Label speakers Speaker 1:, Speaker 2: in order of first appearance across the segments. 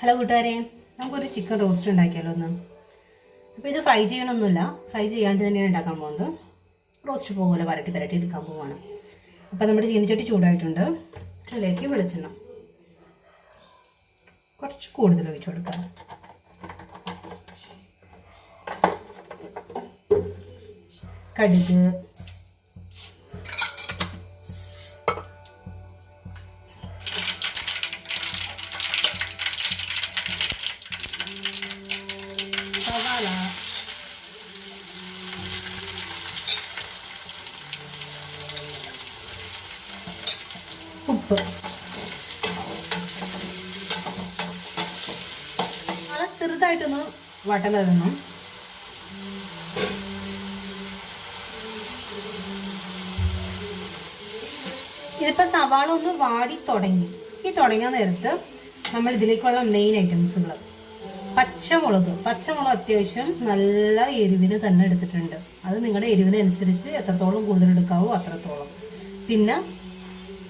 Speaker 1: Hello കൂട്ടുകാരെ, നമുക്കൊരു chicken roast ഉണ്ടാക്കിയാലോ ഒന്ന്. അപ്പോൾ ഇത് ഫ്രൈ ചെയ്യണമൊന്നുമില്ല, ഫ്രൈ ചെയ്യാണ്ട് തന്നെയാണ് ഉണ്ടാക്കാൻ പോകുന്നത്. റോസ്റ്റ് പോലെ വരട്ടി എടുക്കാൻ പോവാണ്. അപ്പോൾ നമ്മുടെ ചീനിച്ചട്ടി ചൂടായിട്ടുണ്ട്. അതിലേക്ക് വെളിച്ചെണ്ണ കുറച്ച് കൂടുതൽ ഒഴിച്ചു കൊടുക്കാം. കടുക്, സവാള, ഉപ്പ്. അത് ചെറുതായിട്ടൊന്ന് വട്ടം തരണം. ഇതിപ്പോൾ സവാള ഒന്ന് വാടി തുടങ്ങി. ഈ തുടങ്ങിയ നേരത്ത് നമ്മൾ ഇതിലേക്കുള്ള മെയിൻ ഐറ്റംസുകൾ പച്ചമുളക് അത്യാവശ്യം നല്ല എരിവിന് തന്നെ എടുത്തിട്ടുണ്ട്. അത് നിങ്ങളുടെ എരിവിനനുസരിച്ച് എത്രത്തോളം കൂടുതൽ എടുക്കാവോ അത്രത്തോളം. പിന്നെ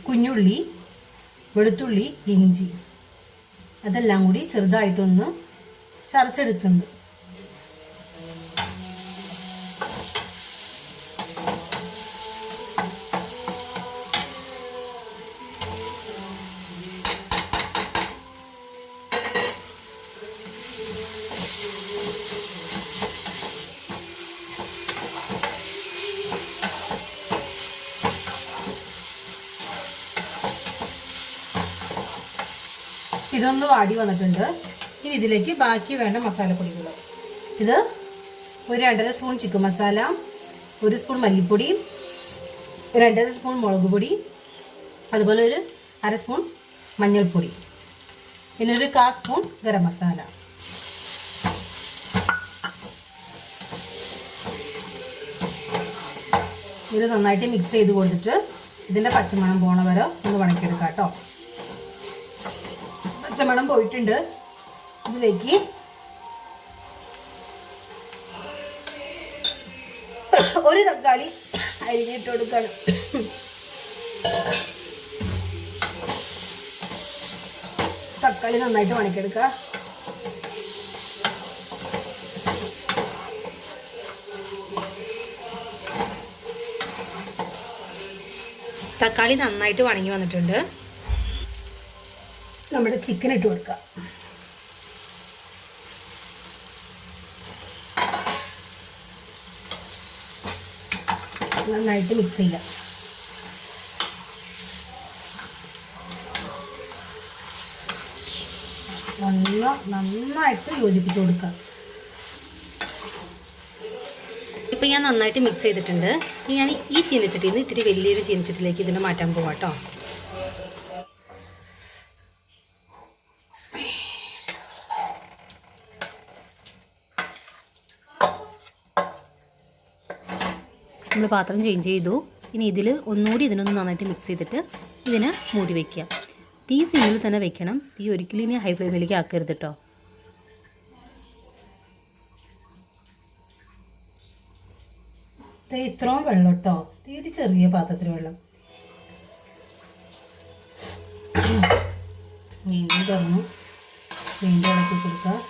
Speaker 1: കുഞ്ഞുള്ളി, വെളുത്തുള്ളി, ഇഞ്ചി അതെല്ലാം കൂടി ചെറുതായിട്ടൊന്ന് ചതച്ചെടുത്തിട്ടുണ്ട്. ഇതൊന്ന് വാടി വന്നിട്ടുണ്ട്. ഇനി ഇതിലേക്ക് ബാക്കി വേണ്ട മസാലപ്പൊടികൾ. ഇത് ഒരു 2.5 സ്പൂൺ ചിക്കൻ മസാല, 1 സ്പൂൺ മല്ലിപ്പൊടി, 2.5 സ്പൂൺ മുളക് പൊടി, അതുപോലെ ഒരു 1/2 സ്പൂൺ മഞ്ഞൾപ്പൊടി, പിന്നെ ഒരു 1/4 സ്പൂൺ ഗരം മസാല. ഇത് നന്നായിട്ട് മിക്സ് ചെയ്ത് കൊടുത്തിട്ട് ഇതിൻ്റെ പച്ചമണം പോണ വരെ ഒന്ന് വണക്കിയെടുക്കാം കേട്ടോ. പച്ചമണം പോയിട്ടുണ്ട്. ഇതിലേക്ക് ഒരു തക്കാളി അരിഞ്ഞിട്ട് കൊടുക്കണം. തക്കാളി നന്നായിട്ട് വണക്കിയെടുക്കുക. തക്കാളി നന്നായിട്ട് വണങ്ങി വന്നിട്ടുണ്ട്. നമ്മുടെ ചിക്കൻ ഇട്ട് കൊടുക്കാം. നന്നായിട്ട് മിക്സ് ചെയ്യാം. നന്നായിട്ട് യോജിപ്പിച്ച് കൊടുക്കുക. ഇപ്പം ഞാൻ നന്നായിട്ട് മിക്സ് ചെയ്തിട്ടുണ്ട്. ഇനി ഞാൻ ഈ ചീനച്ചട്ടിയിൽ നിന്ന് ഇത്തിരി വലിയൊരു ചീനച്ചട്ടിയിലേക്ക് ഇതിനെ മാറ്റാൻ പോവാം കേട്ടോ. നമ്മൾ പാത്രം ചേഞ്ച് ചെയ്തു. ഇനി ഇതിൽ ഒന്നുകൂടി ഇതിനൊന്ന് നന്നായിട്ട് മിക്സ് ചെയ്തിട്ട് ഇതിനെ മൂടി വയ്ക്കുക. തീ സിമ്മിൽ തന്നെ വെക്കണം. തീ ഒരിക്കലും ഇനി ഹൈ ഫ്ലെയിമിലേക്ക് ആക്കരുത് കേട്ടോ. ഇത്രയും വെള്ളം കേട്ടോ. തീരെ ചെറിയ പാത്രത്തിൽ വെള്ളം. വീണ്ടും തുറന്നു വീണ്ടും ഇളക്കി കൊടുക്കുക.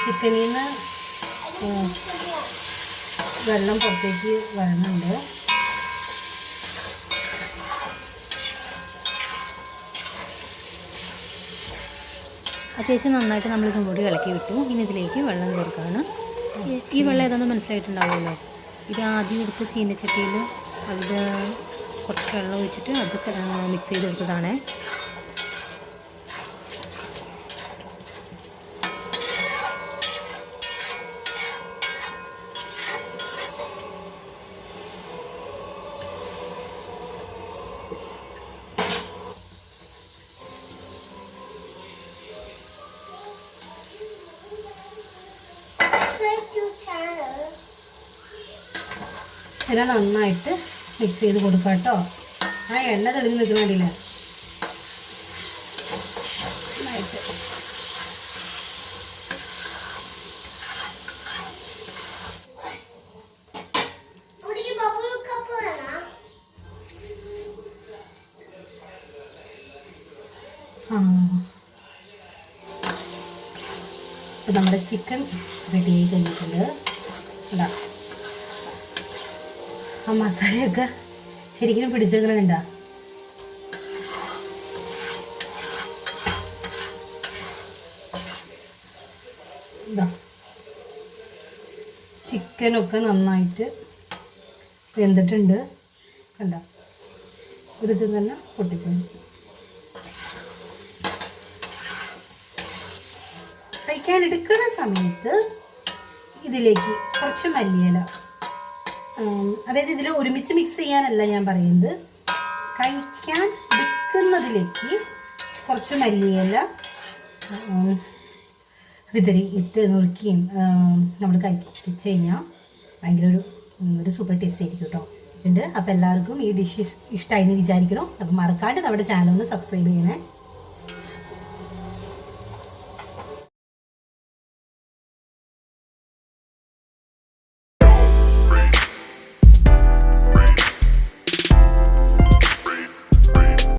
Speaker 1: ചിക്കനിൽ നിന്ന് വെള്ളം പുറത്തേക്ക് വരണുണ്ട്. അത്യാവശ്യം നന്നായിട്ട് നമ്മളിതും കൂടി ഇളക്കി വിട്ടു. ഇനി ഇതിലേക്ക് വെള്ളം ചേർക്കാണ്. ഈ വെള്ളം ഏതാണെന്ന് മനസ്സിലായിട്ടുണ്ടാവുമല്ലോ. ഇത് ആദ്യം എടുത്ത് ചീനച്ചട്ടിയിൽ അതിൽ കുറച്ച് വെള്ളം ഒഴിച്ചിട്ട് അത് മിക്സ് ചെയ്തെടുത്തതാണ്. ഇതിനെ നന്നായിട്ട് മിക്സ് ചെയ്ത് കൊടുക്കാം കേട്ടോ. ആ എണ്ണ തെളിഞ്ഞ് നിൽക്കുന്ന വേണ്ടിയില്ല നന്നായിട്ട്. ഇപ്പം നമ്മുടെ ചിക്കൻ റെഡി ആയി കഴിഞ്ഞിട്ടുണ്ട്. എന്താ ആ മസാലയൊക്കെ ശരിക്കും പിടിച്ചേക്കണ കണ്ട. ഇതാ ചിക്കനൊക്കെ നന്നായിട്ട് വെന്തിട്ടുണ്ട് കണ്ട. ഒരു ഇത് തന്നെ പൊട്ടിപ്പോയി. കഴിക്കാൻ എടുക്കുന്ന സമയത്ത് ഇതിലേക്ക് കുറച്ച് മല്ലിയില, അതായത് ഇതിൽ ഒരുമിച്ച് മിക്സ് ചെയ്യാനല്ല ഞാൻ പറയുന്നത്, കഴിക്കാൻ എടുക്കുന്നതിലേക്ക് കുറച്ച് മല്ലിയില വിതറി ഇട്ട് നുറുക്കിയും നമ്മൾ കഴിച്ച് കഴിഞ്ഞാൽ ഭയങ്കര ഒരു സൂപ്പർ ടേസ്റ്റ് ആയിരിക്കും കേട്ടോ. ഉണ്ട്. അപ്പോൾ എല്ലാവർക്കും ഈ ഡിഷ് ഇഷ്ടമായി എന്ന് വിചാരിക്കണം. അപ്പോൾ മറക്കാണ്ട് നമ്മുടെ ചാനൽ ഒന്ന് സബ്സ്ക്രൈബ് ചെയ്യണേ.